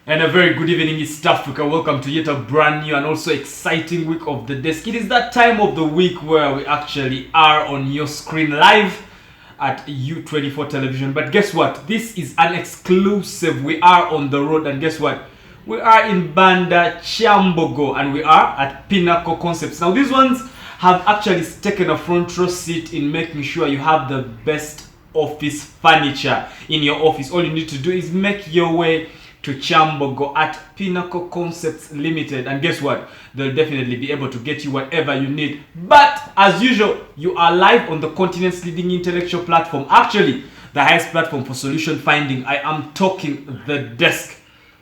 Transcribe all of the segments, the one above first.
And a very good evening, East Africa. Welcome to yet a brand new and also exciting week of the desk. It is that time of the week where we actually are on your screen live at U24 television. But guess what? This is an exclusive. We are on the road, and guess what? We are in Banda Chambogo and we are at Pinnacle Concepts. Now these ones have actually taken a front row seat in making sure you have the best office furniture in your office. All you need to do is make your way to Chambogo at Pinnacle Concepts Limited, and guess what? They'll definitely be able to get you whatever you need. But as usual, you are live on the continent's leading intellectual platform, actually the highest platform for solution finding. I am talking the desk,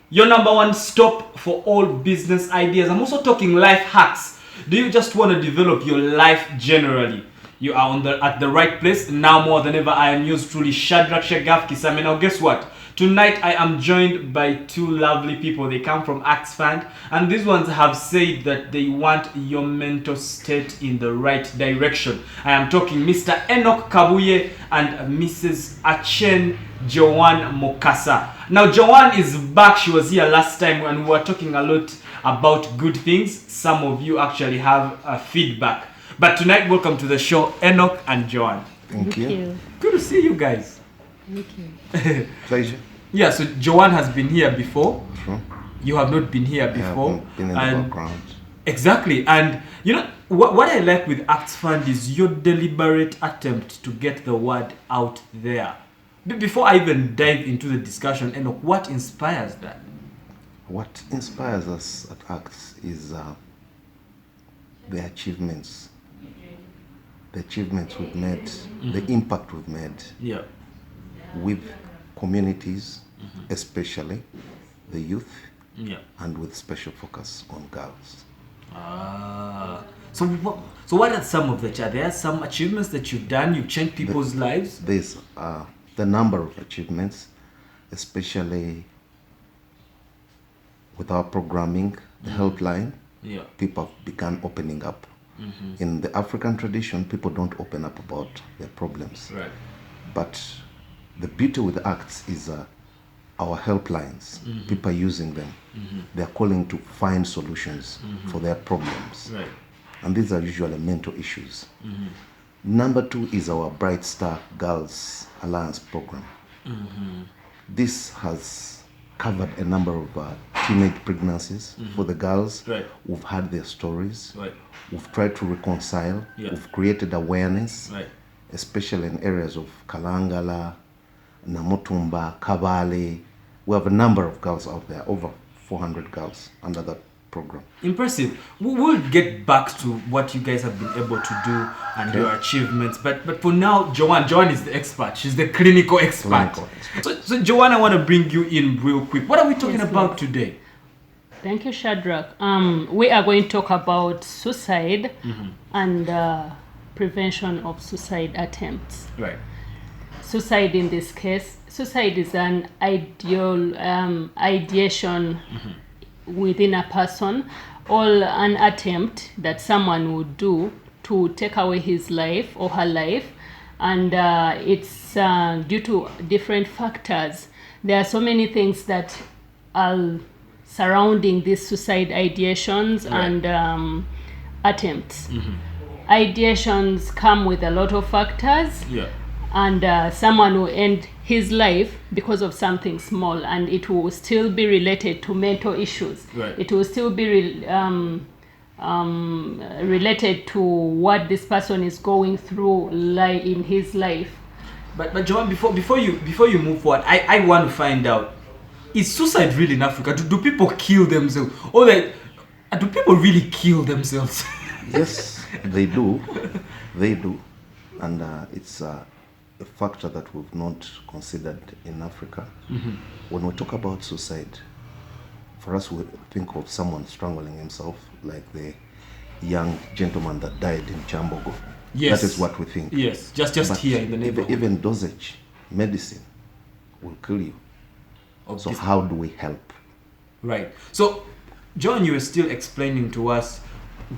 your number one stop for all business ideas. I'm also talking life hacks. Do you just want to develop your life generally? You are at the right place. Now more than ever, I am yours truly, Shadrach Shagaf Kisame. Now guess what? Tonight I am joined by two lovely people. They come from Axe Fund, and these ones have said that they want your mental state in the right direction. I am talking Mr. Enoch Kabuye and Mrs. Joan Mukasa. Now Joan is back. She was here last time and we were talking a lot about good things. Some of you actually have feedback. But tonight, welcome to the show, Enoch and Joan. Thank you. Good to see you guys. Thank you. Pleasure. Yeah, so Joan has been here before. True. You have not been here before. I haven't been in the background. Exactly. And you know, what I like with Axe Fund is your deliberate attempt to get the word out there. Before I even dive into the discussion, Enoch, what inspires that? What inspires us at Axe is the achievements. The achievements we've made, the impact we've made with communities, especially the youth, and with special focus on girls. So what are some of the? Are there some achievements that you've done? You've changed people's lives? There's the number of achievements, especially with our programming, the helpline. People have begun opening up. In the African tradition, people don't open up about their problems. Right. But the beauty with Acts is our helplines. People are using them. They're calling to find solutions for their problems. Right. And these are usually mental issues. Number two is our Bright Star Girls Alliance program. This has covered a number of teenage pregnancies for the girls. Right. We've had their stories. Right. We've tried to reconcile. We've created awareness, especially in areas of Kalangala, Namutumba, Kabale. We have a number of girls out there, over 400 girls under that program. Impressive. We'll get back to what you guys have been able to do and your achievements. But for now, Joan is the expert. She's the clinical expert. So Joan, I want to bring you in real quick. What are we talking about today? Thank you, Shadrach. We are going to talk about suicide and prevention of suicide attempts. Right. Suicide in this case, suicide is an ideation within a person, or an attempt that someone would do to take away his life or her life, and it's due to different factors. There are so many things that are surrounding these suicide ideations and attempts. Ideations come with a lot of factors, and someone will end his life because of something small, and it will still be related to mental issues. It will still be related to what this person is going through in his life. But Joan, before you move forward, I want to find out, is suicide real in Africa? Do people kill themselves? Or do people really kill themselves? Yes, they do. They do. And it's a factor that we've not considered in Africa. When we talk about suicide, for us we think of someone strangling himself, like the young gentleman that died in Chambogo. Yes. That is what we think. Yes, just here in the neighborhood. Even dosage, medicine will kill you. So how do we help? Right. So, John, you were still explaining to us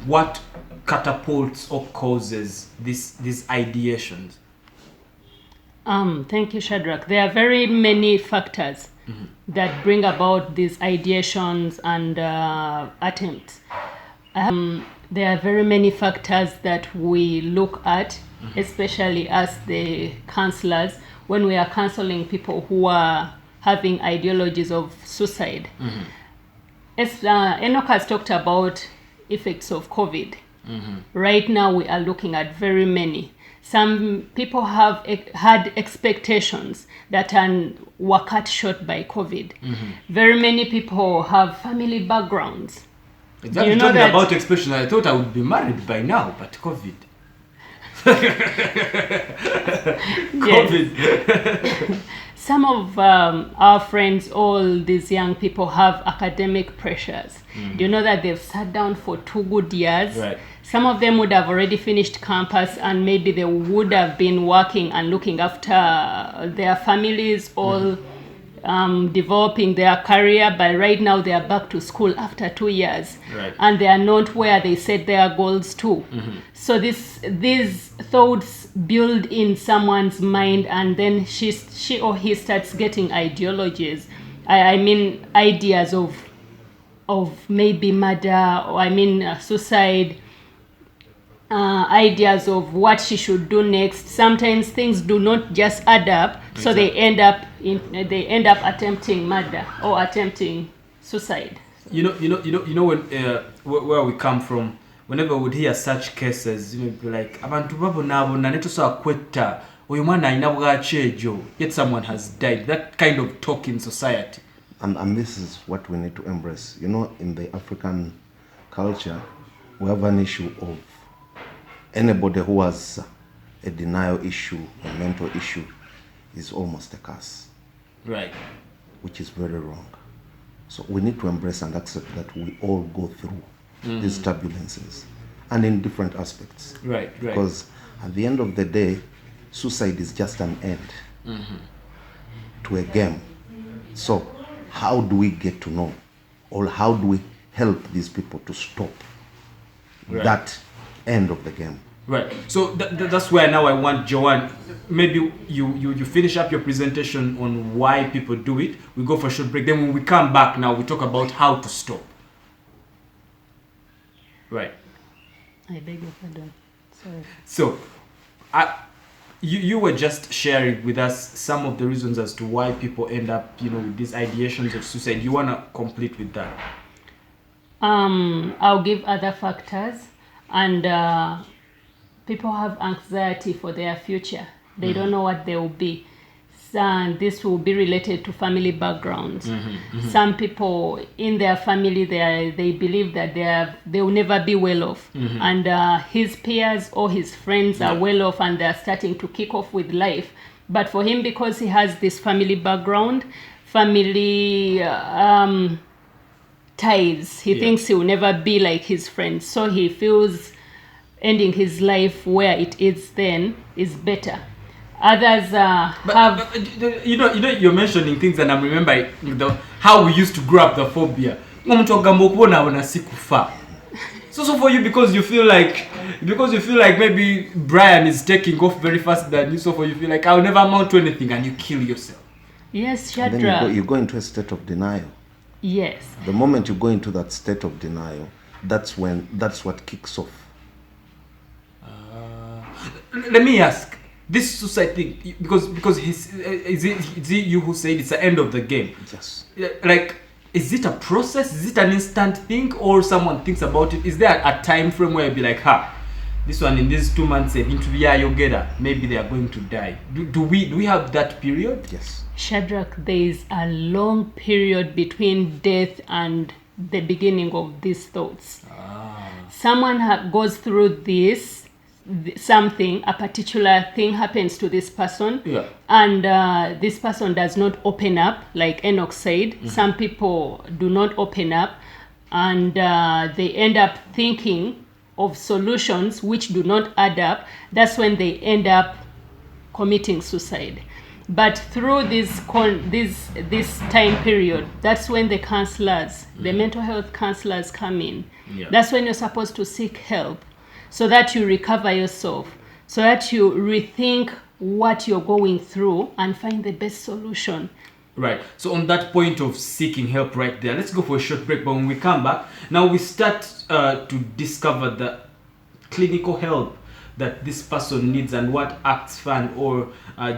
what catapults or causes these ideations. Thank you, Shadrach. There are very many factors that bring about these ideations and attempts. There are very many factors that we look at, especially as the counselors, when we are counseling people who are having ideologies of suicide. As Enoch has talked about effects of COVID. Right now we are looking at very many. Some people have had expectations that were cut short by COVID. Very many people have family backgrounds. Exactly. You know Talking that- about expectation, I thought I would be married by now, but COVID. COVID. Some of our friends, all these young people, have academic pressures. Do you know that they've sat down for 2 good years? Right. Some of them would have already finished campus and maybe they would have been working and looking after their families, all developing their career, but right now they are back to school after 2 years. Right. And they are not where they set their goals to. So these thoughts build in someone's mind, and then she or he starts getting ideologies. I mean ideas of maybe murder, or suicide, ideas of what she should do next. Sometimes things do not just add up, so they end up attempting murder or attempting suicide. You know when where we come from, whenever we would hear such cases, it'd be like abantu babonabona netusobola kwetta oyo mwana alina bwaki ejo, yet someone has died. That kind of talk in society. And this is what we need to embrace. You know, in the African culture, we have an issue of anybody who has a denial issue, a mental issue, is almost a curse. Right. Which is very wrong. So we need to embrace and accept that we all go through these turbulences, and in different aspects. Right. Because at the end of the day, suicide is just an end to a game. So how do we get to know, or how do we help these people to stop that end of the game? Right. So that's where now I want Joan. Maybe you finish up your presentation on why people do it. We go for a short break. Then when we come back, now we talk about how to stop. Right. I beg your pardon. Sorry. So, you were just sharing with us some of the reasons as to why people end up, with these ideations of suicide. You want to complete with that? I'll give other factors, and people have anxiety for their future. They don't know what they will be. And this will be related to family backgrounds. Some people in their family, they believe that they will never be well off, and his peers or his friends are well off, and they're starting to kick off with life. But for him, because he has this family background, family ties, he thinks he will never be like his friends, so he feels ending his life where it is then is better. Others but you're mentioning things, and I'm remembering how we used to grow up the phobia. So for you, because you feel like maybe Brian is taking off very fast than you, so for you feel like I'll never amount to anything, and you kill yourself. Yes, And then Shadrach. you go into a state of denial. Yes. The moment you go into that state of denial, that's what kicks off. Let me ask, this suicide thing, because is it you who said it's the end of the game? Yes. Like, is it a process? Is it an instant thing, or someone thinks about it? Is there a time frame where you'll be like, this one in these 2 months, maybe they are going to die? Do we have that period? Yes. Shadrach, there is a long period between death and the beginning of these thoughts. Someone goes through this, something, a particular thing happens to this person, and this person does not open up, like Enoch said. Some people do not open up, and they end up thinking of solutions which do not add up. That's when they end up committing suicide. But through this time period, that's when the counselors, the mental health counselors come in. That's when you're supposed to seek help, so that you recover yourself, so that you rethink what you're going through and find the best solution. Right. So on that point of seeking help right there, let's go for a short break. But when we come back, now we start to discover the clinical help that this person needs and what Acts Fund or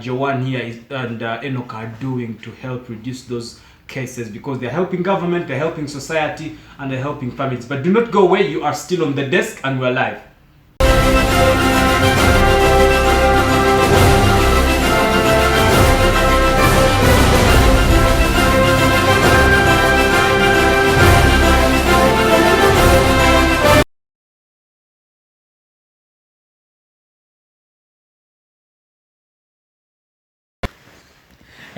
Joan here and Enoch are doing to help reduce those cases, because they're helping government, they're helping society, and they're helping families. But do not go away. You are still on the desk and we're live.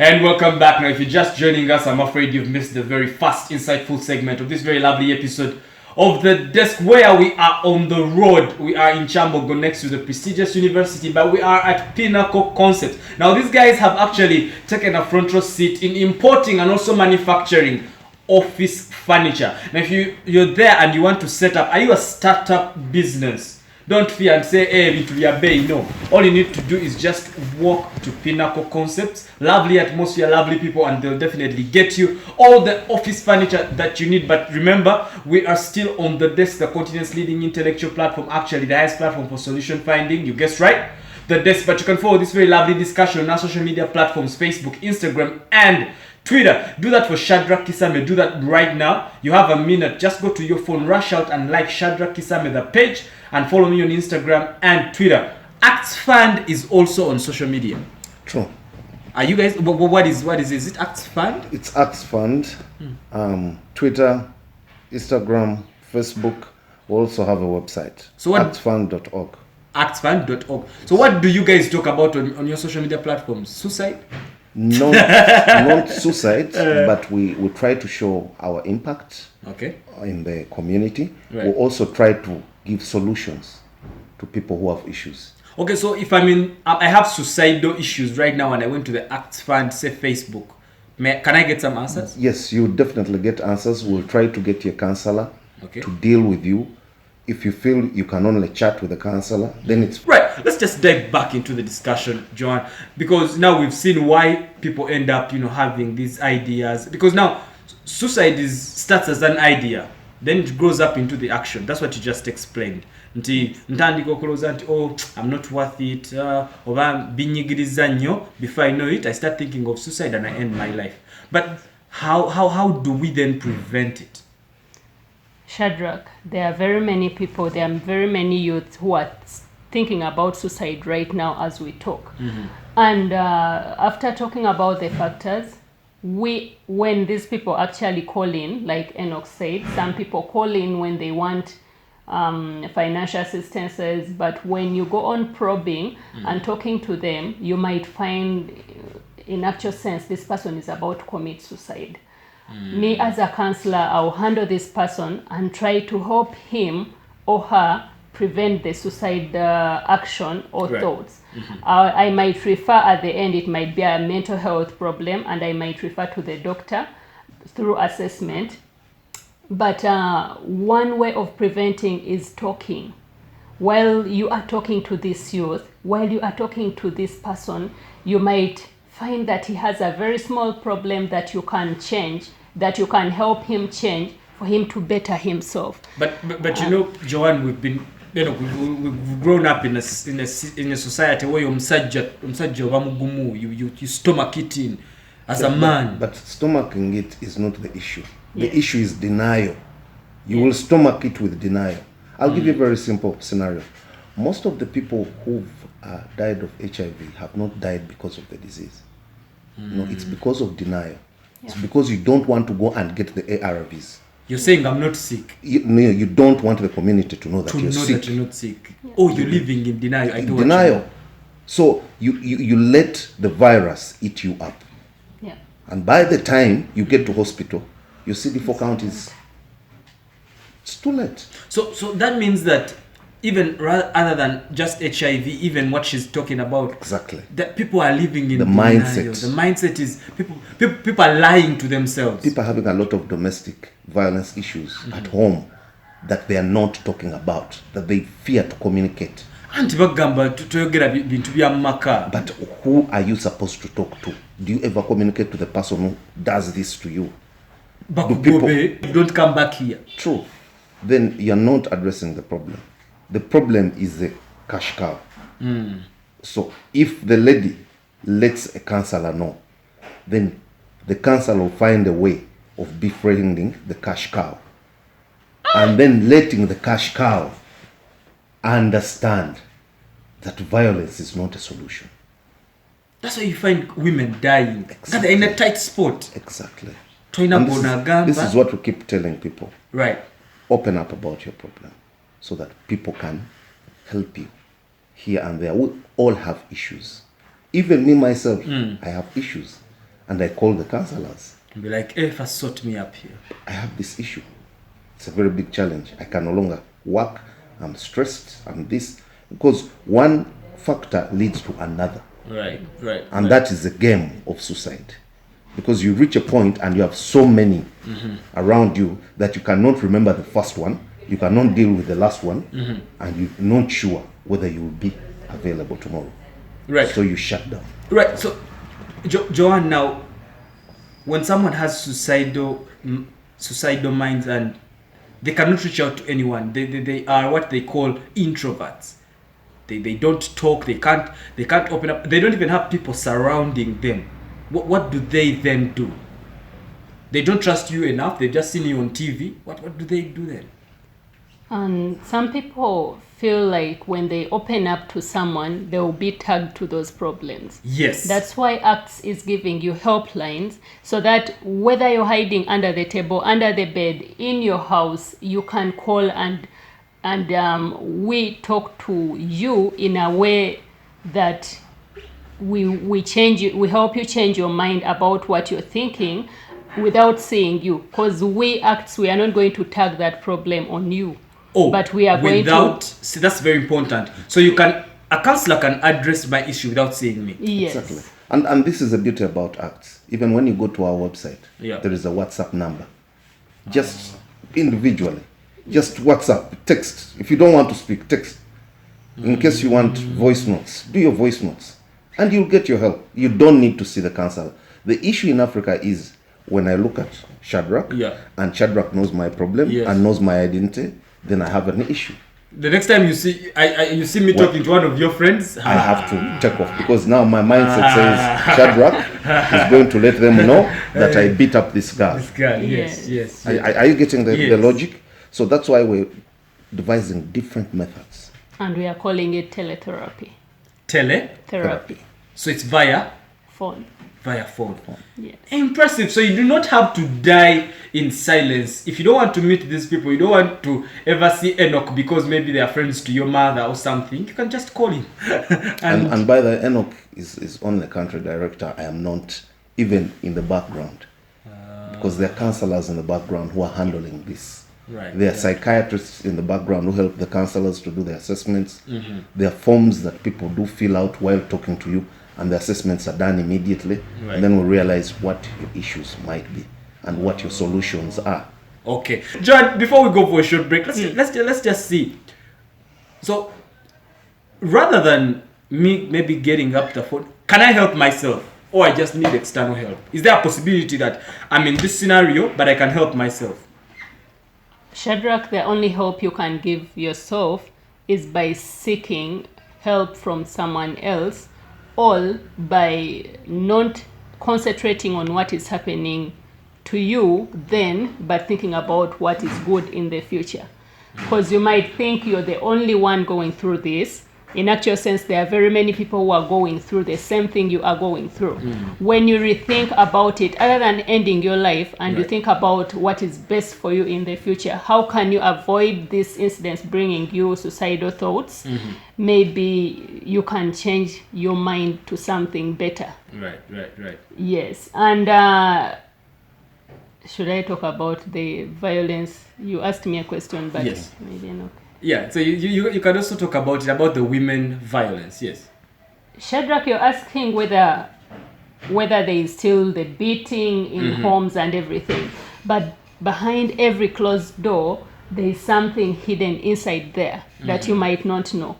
And welcome back. Now, if you're just joining us, I'm afraid you've missed the very fast, insightful segment of this very lovely episode of The Desk, where we are on the road. We are in Chambogo next to the prestigious university, but we are at Pinnacle Concepts. Now, these guys have actually taken a front row seat in importing and also manufacturing office furniture. Now, if you're there and you want to set up, are you a startup business? Don't fear and say, hey, it will be a bay. No. All you need to do is just walk to Pinnacle Concepts. Lovely atmosphere, lovely people, and they'll definitely get you all the office furniture that you need. But remember, we are still on The Desk, the continent's leading intellectual platform, actually the highest platform for solution finding. You guessed right, The Desk. But you can follow this very lovely discussion on our social media platforms, Facebook, Instagram, and Twitter. Do that for Shadrach Kisame. Do that right now. You have a minute. Just go to your phone, rush out and like Shadrach Kisame, the page, and follow me on Instagram and Twitter. Acts Fund is also on social media. True. Are you guys? What is it? Is it Acts Fund? It's Acts Fund. Twitter, Instagram, Facebook. We also have a website. So what? Actsfund.org. Actsfund.org. So what do you guys talk about on your social media platforms? Suicide? Not suicide, but we try to show our impact in the community. Right. We also try to give solutions to people who have issues. Okay, so if I have suicidal issues right now and I went to the Acts Fund, say Facebook, can I get some answers? Yes, you definitely get answers. We'll try to get your counselor to deal with you. If you feel you can only chat with the counselor, then it's... Right, let's just dive back into the discussion, Joan, because now we've seen why people end up, having these ideas. Because now, suicide starts as an idea, then it grows up into the action. That's what you just explained. Oh, I'm not worth it. Before I know it, I start thinking of suicide and I end my life. But how do we then prevent it? Shadrach, there are very many people, there are very many youths who are thinking about suicide right now as we talk. Mm-hmm. And after talking about the factors, when these people actually call in, like Enoch said, some people call in when they want financial assistances, but when you go on probing and talking to them, you might find, in actual sense, this person is about to commit suicide. Me as a counselor, I'll handle this person and try to help him or her prevent the suicide action or thoughts. Mm-hmm. I might refer at the end, it might be a mental health problem, and I might refer to the doctor through assessment. But one way of preventing is talking. While you are talking to this youth, while you are talking to this person, you might find that he has a very small problem that you can change, that you can help him change for him to better himself. But Joan, we've grown up in a society where you stomach it in as a man. But stomaching it is not the issue. The issue is denial. You will stomach it with denial. I'll give you a very simple scenario. Most of the people who've died of HIV have not died because of the disease. No, it's because of denial. It's because you don't want to go and get the ARVs. You're saying I'm not sick. You don't want the community to know that you're sick. That you're not sick. Yeah. Oh, you're living in denial. I don't denial. So you let the virus eat you up. Yeah. And by the time you get to hospital, your CD4 count is... It's too late. So that means that even other than just HIV, even what she's talking about, exactly, that people are living in the denial. mindset. The mindset is people are lying to themselves. People are having a lot of domestic violence issues at home that they are not talking about, that they fear to communicate. anti bagamba tuyogera bintu bya maka. But who are you supposed to talk to? Do you ever communicate to the person who does this to you? Bakugobe, don't come back here. True. Then you're not addressing the problem. The problem is the cash cow. So if the lady lets a counselor know, then the counselor will find a way of befriending the cash cow. And then letting the cash cow understand that violence is not a solution. That's why you find women dying. Exactly. They're in a tight spot. Exactly. And this is what we keep telling people. Right. Open up about your problem so that people can help you here and there. We all have issues. Even me myself, I have issues. And I call the counselors. And be like, hey, first sort me up here. I have this issue. It's a very big challenge. I can no longer work. I'm stressed. I'm this. Because one factor leads to another. Right. And that is the game of suicide. Because you reach a point and you have so many around you that you cannot remember the first one, you cannot deal with the last one, and you're not sure whether you will be available tomorrow. Right. So you shut down. Right. So, Joan, now, when someone has suicidal minds and they cannot reach out to anyone, they are what they call introverts. They don't talk. They can't open up. They don't even have people surrounding them. What do they then do? They don't trust you enough. They've just seen you on TV. What do they do then? And some people feel like when they open up to someone, they will be tagged to those problems. Yes. That's why ACTS is giving you helplines so that whether you're hiding under the table, under the bed, in your house, you can call and we talk to you in a way that we change you, we help you change your mind about what you're thinking without seeing you, because we are not going to tag that problem on you. But we are going to. See, that's very important. So a counselor can address my issue without seeing me. Yes. Exactly. And this is the beauty about ACTS. Even when you go to our website, there is a WhatsApp number. Just individually. Just WhatsApp, text. If you don't want to speak, text. In case you want voice notes, do your voice notes. And you'll get your help. You don't need to see the counselor. The issue in Africa is when I look at Shadrach, and Shadrach knows my problem and knows my identity, then I have an issue. The next time you see me talking to one of your friends, I have to check off, because now my mindset says Shadrach is going to let them know that I beat up this guy. This guy, yes. Are you getting the logic? So that's why we're devising different methods. And we are calling it teletherapy. Teletherapy. So it's via phone. Via phone. Yes. Impressive. So you do not have to die in silence. If you don't want to meet these people, you don't want to ever see Enoch because maybe they are friends to your mother or something, you can just call him. and by the Enoch is only country director. I am not even in the background. Because there are counselors in the background who are handling this. Right. There are psychiatrists in the background who help the counselors to do the assessments. There are forms that people do fill out while talking to you, and the assessments are done immediately. Right. And then we realize what your issues might be and what your solutions are. Okay. John, before we go for a short break, let's just see. So, rather than me maybe getting up the phone, can I help myself? Or I just need external help? Is there a possibility that I'm in this scenario, but I can help myself? Shadrach, the only help you can give yourself is by seeking help from someone else, or by not concentrating on what is happening to you then, but thinking about what is good in the future. Because you might think you're the only one going through this. In actual sense, there are very many people who are going through the same thing you are going through. When you rethink about it, other than ending your life, and you think about what is best for you in the future, how can you avoid these incidents bringing you suicidal thoughts? Maybe you can change your mind to something better. Right. Yes. And should I talk about the violence? You asked me a question, but yes. Maybe not. Yeah, so you can also talk about the women violence, yes. Shadrach, you're asking whether there is still the beating in homes and everything. But behind every closed door, there is something hidden inside there that you might not know.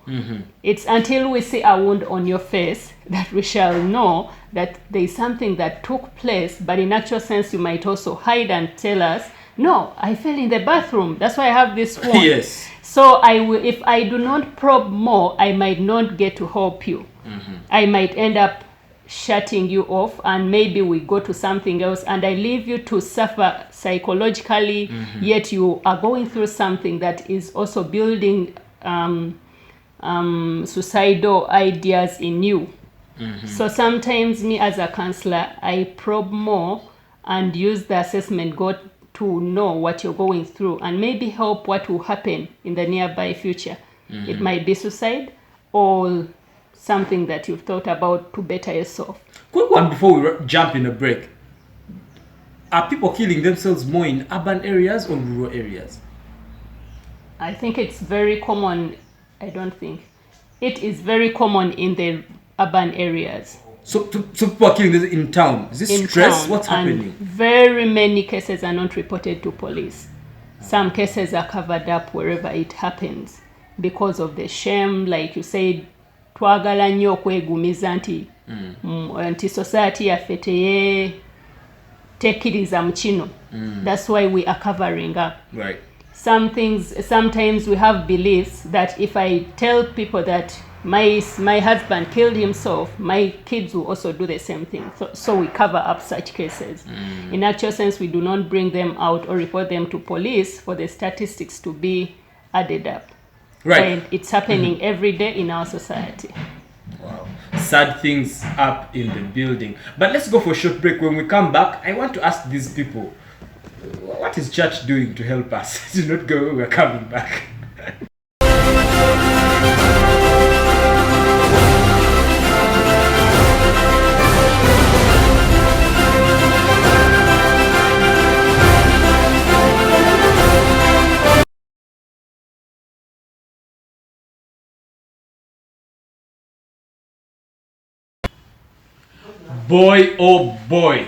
It's until we see a wound on your face that we shall know that there is something that took place, but in actual sense you might also hide and tell us, no, I fell in the bathroom, that's why I have this wound. Yes. So I will, if I do not probe more, I might not get to help you. I might end up shutting you off, and maybe we go to something else, and I leave you to suffer psychologically, yet you are going through something that is also building suicidal ideas in you. So sometimes me as a counselor, I probe more and use the assessment goal to know what you're going through and maybe help what will happen in the nearby future. It might be suicide or something that you've thought about to better yourself. Quick one before we jump in a break. Are people killing themselves more in urban areas or rural areas? I think it's very common. I don't think. It is very common in the urban areas. So people are killing themselves in town. Is this In stress? town, What's and happening? very many cases are not reported to police. Some cases are covered up wherever it happens because of the shame, like you said. Twagala nnyo okwegumiza nti society yaffe tekkiriza mu kino. That's why we are covering up. Right. Sometimes we have beliefs that if I tell people that my husband killed himself, my kids will also do the same thing. So we cover up such cases. In actual sense, we do not bring them out or report them to police for the statistics to be added up. Right. And it's happening every day in our society. Wow. Sad things up in the building. But let's go for a short break. When we come back, I want to ask these people, what is church doing to help us? Do not go, we're coming back. Boy, oh boy,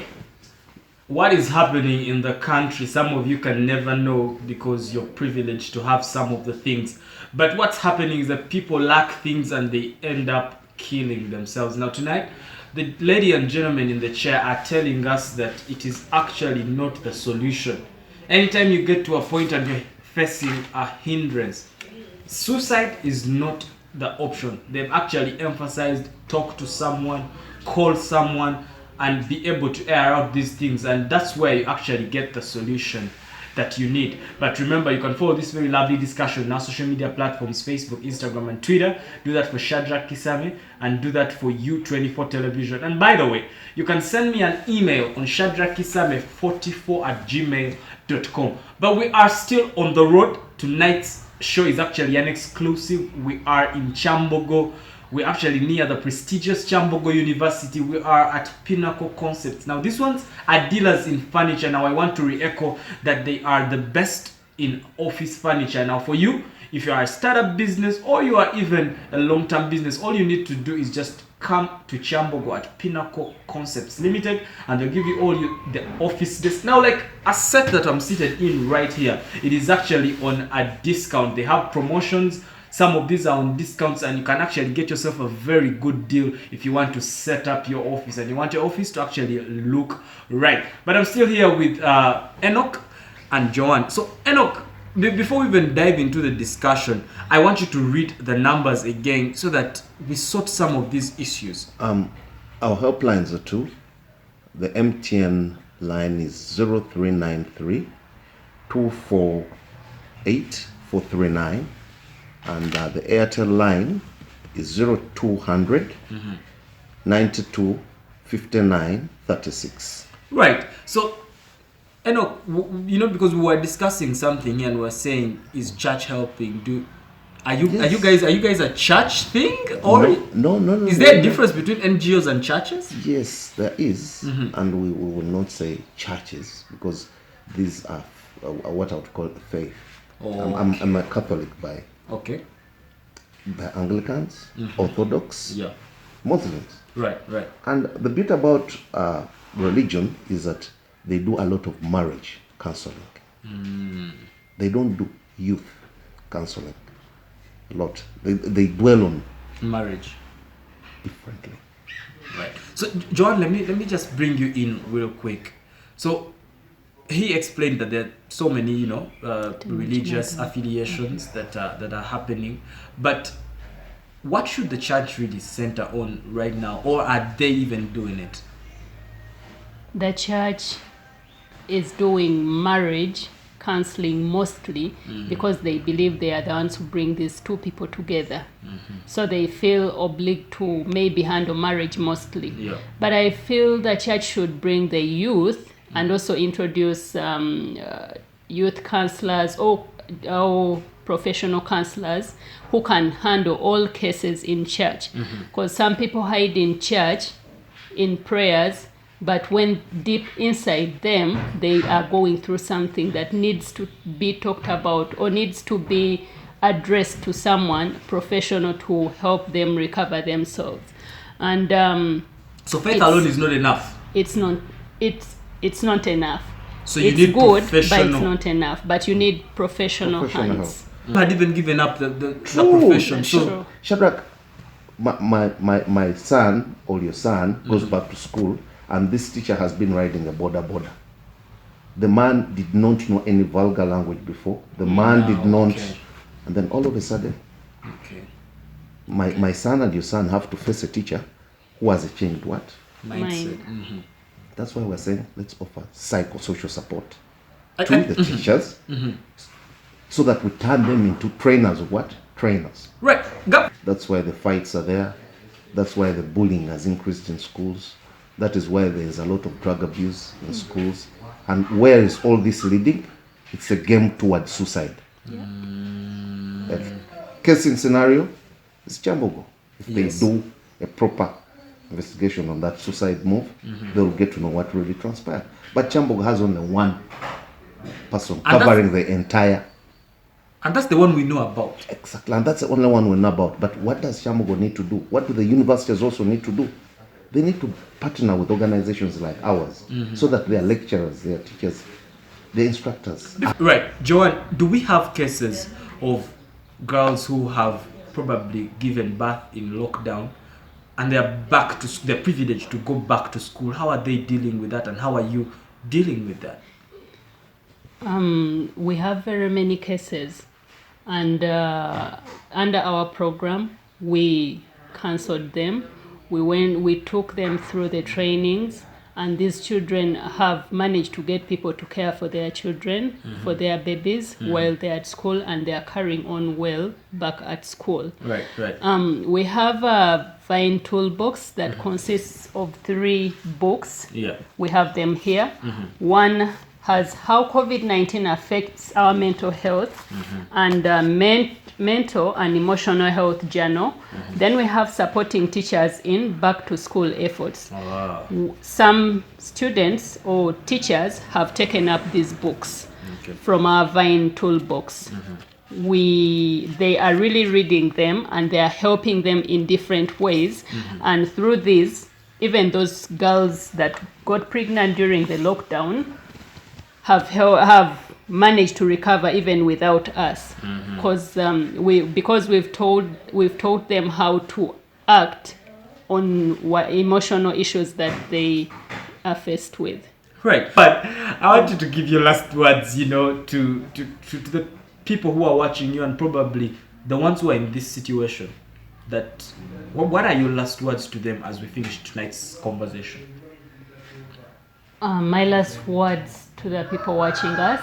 what is happening in the country? Some of you can never know because you're privileged to have some of the things. But what's happening is that people lack things and they end up killing themselves. Now tonight, the lady and gentleman in the chair are telling us that it is actually not the solution. Anytime you get to a point and you're facing a hindrance, suicide is not the option. They've actually emphasized talk to someone, call someone, and be able to air out these things, and that's where you actually get the solution that you need. But remember, you can follow this very lovely discussion on our social media platforms, Facebook, Instagram, and Twitter. Do that for Shadrach Kisame and do that for U24 Television. And by the way, you can send me an email on shadrachkisame44@gmail.com. But we are still on the road. Tonight's show is actually an exclusive. We are in Kyambogo. We're actually near the prestigious Kyambogo University. We are at Pinnacle Concepts. Now, these ones are dealers in furniture. Now, I want to re-echo that they are the best in office furniture. Now, for you, if you are a startup business or you are even a long-term business, all you need to do is just come to Kyambogo at Pinnacle Concepts Limited, and they'll give you all the office desk. Now, like a set that I'm seated in right here, it is actually on a discount. They have promotions. Some of these are on discounts, and you can actually get yourself a very good deal if you want to set up your office and you want your office to actually look right. But I'm still here with Enoch and Joan. So Enoch, before we even dive into the discussion, I want you to read the numbers again so that we sort some of these issues. Our helplines are two. The MTN line is 0393 248 439. And the Airtel line is 0200 92 59 36. Right. So, Enoch, because we were discussing something here and we were saying, is church helping? Are you guys a church thing, or no? Is there a difference between NGOs and churches? Yes, there is, and we will not say churches because these are what I would call faith. Oh, I'm a Catholic by Anglicans, Orthodox, Muslims. Right. And the bit about religion is that they do a lot of marriage counseling. They don't do youth counseling a lot. They dwell on Marriage. differently. Right. So, Joan, let me just bring you in real quick. So, he explained that there are so many, religious affiliations that are happening, but what should the church really center on right now, or are they even doing it? The church is doing marriage counseling mostly because they believe they are the ones who bring these two people together. So they feel obliged to maybe handle marriage mostly. Yeah. But I feel the church should bring the youth and also introduce youth counselors or professional counselors who can handle all cases in church. Because some people hide in church in prayers, but when deep inside them, they are going through something that needs to be talked about or needs to be addressed to someone professional to help them recover themselves. And so faith alone is not enough. It's not enough. So you it's need good, professional. but it's not enough. But you need professional hands. I had even given up the profession. That's So true. Shadrach, my son or your son goes back to school, and this teacher has been riding a border. The man did not know any vulgar language before. The man did not, okay. and then all of a sudden, okay. my son and your son have to face a teacher who has a changed what? Mindset. That's why we're saying let's offer psychosocial support I- to I- the teachers, so that we turn them into trainers of what? Trainers. Right. Go. That's why the fights are there. That's why the bullying has increased in schools. That is why there is a lot of drug abuse in schools. And where is all this leading? It's a game towards suicide. Case in scenario is Chambogo. If Yes. they do a proper investigation on that suicide move, they will get to know what really transpired. But Chambogo has only one person And covering the entire. And that's the one we know about. Exactly, and that's the only one we know about. But what does Chambogo need to do? What do the universities also need to do? They need to partner with organizations like ours, so that their lecturers, their teachers, their instructors. Right. Joan, do we have cases of girls who have probably given birth in lockdown and they're privileged to go back to school? How are they dealing with that, and how are you dealing with that? We have very many cases, and under our program, we counseled them. We took them through the trainings, and these children have managed to get people to care for their children, for their babies, while they're at school, and they are carrying on well back at school. Right. We have a Vine toolbox that consists of 3 books. Yeah. We have them here. One has how COVID-19 affects our mental health, and mental and emotional health journal. Then we have supporting teachers in back to school efforts. Wow. Some students or teachers have taken up these books Okay. from our Vine toolbox. They are really reading them, and they are helping them in different ways. And through these, even those girls that got pregnant during the lockdown have managed to recover even without us, because we've told them how to act on what emotional issues that they are faced with. Right. But I want you to give your last words, to the people who are watching you, and probably the ones who are in this situation. What are your last words to them as we finish tonight's conversation? My last words to the people watching us: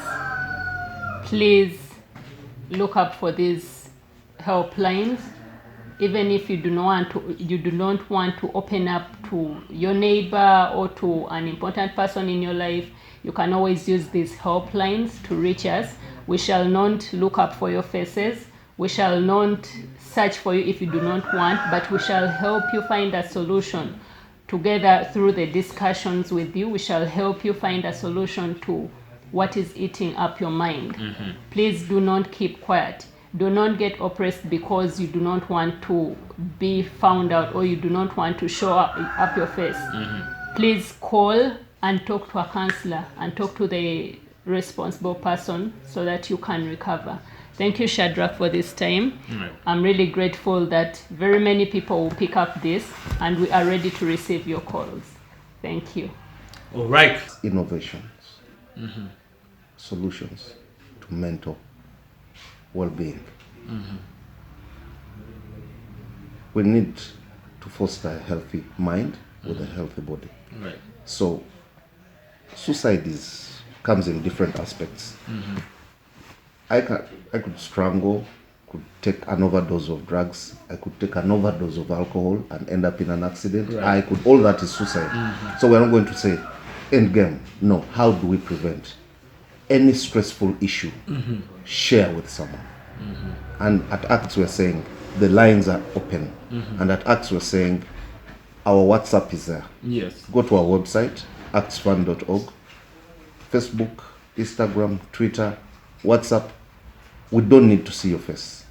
please look up for these helplines. Even if you do not want to open up to your neighbor or to an important person in your life, you can always use these helplines to reach us. We shall not look up for your faces. We shall not search for you if you do not want, but we shall help you find a solution. Together, through the discussions with you, we shall help you find a solution to what is eating up your mind. Please do not keep quiet. Do not get oppressed because you do not want to be found out, or you do not want to show up your face. Please call and talk to a counselor and talk to the responsible person so that you can recover. Thank you, Shadrach, for this time. Right. I'm really grateful that very many people will pick up this, and we are ready to receive your calls. Thank you. All right. Innovations, solutions to mental well-being. We need to foster a healthy mind with a healthy body. Right. So suicide comes in different aspects. I could strangle, could take an overdose of drugs, I could take an overdose of alcohol and end up in an accident. Right. All that is suicide. So we're not going to say end game. No, how do we prevent any stressful issue? Share with someone. And at Acts we're saying the lines are open. And at Acts we're saying our WhatsApp is there. Yes. Go to our website, actsfund.org, Facebook, Instagram, Twitter, WhatsApp. We don't need to see your face.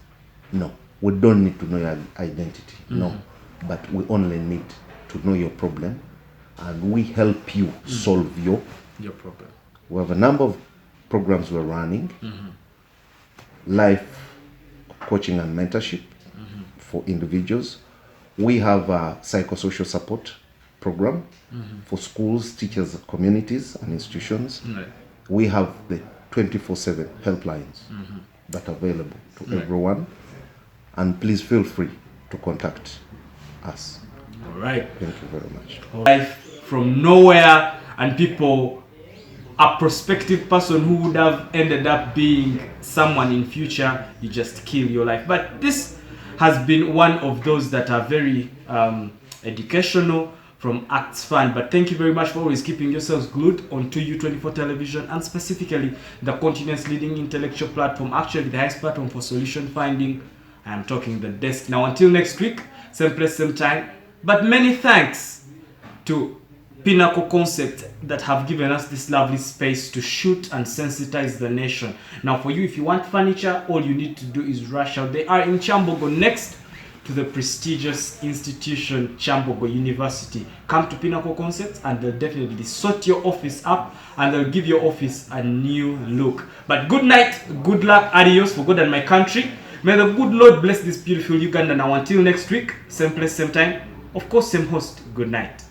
No. We don't need to know your identity. No. But we only need to know your problem, and we help you solve your problem. We have a number of programs we're running. Life coaching and mentorship for individuals. We have a psychosocial support program for schools, teachers, communities, and institutions. Right. We have the 24/7 helplines that are available to everyone. And please feel free to contact us. All right. Thank you very much. Life from nowhere, and people, a prospective person who would have ended up being someone in future, you just kill your life. But this has been one of those that are very educational from Acts Fund. But thank you very much for always keeping yourselves glued onto U24 television, and specifically the continent's leading intellectual platform, actually the highest platform for solution finding. I am talking the desk. Now until next week, same place, same time. But many thanks to Pinnacle Concept that have given us this lovely space to shoot and sensitize the nation. Now for you, if you want furniture, all you need to do is rush out. They are in Chambogo, next to the prestigious institution Chambogo University. Come to Pinnacle Concepts and they'll definitely sort your office up, and they'll give your office a new look. But good night, good luck, adios for God and my country. May the good Lord bless this beautiful Uganda. Now until next week, same place, same time, of course, same host. Good night.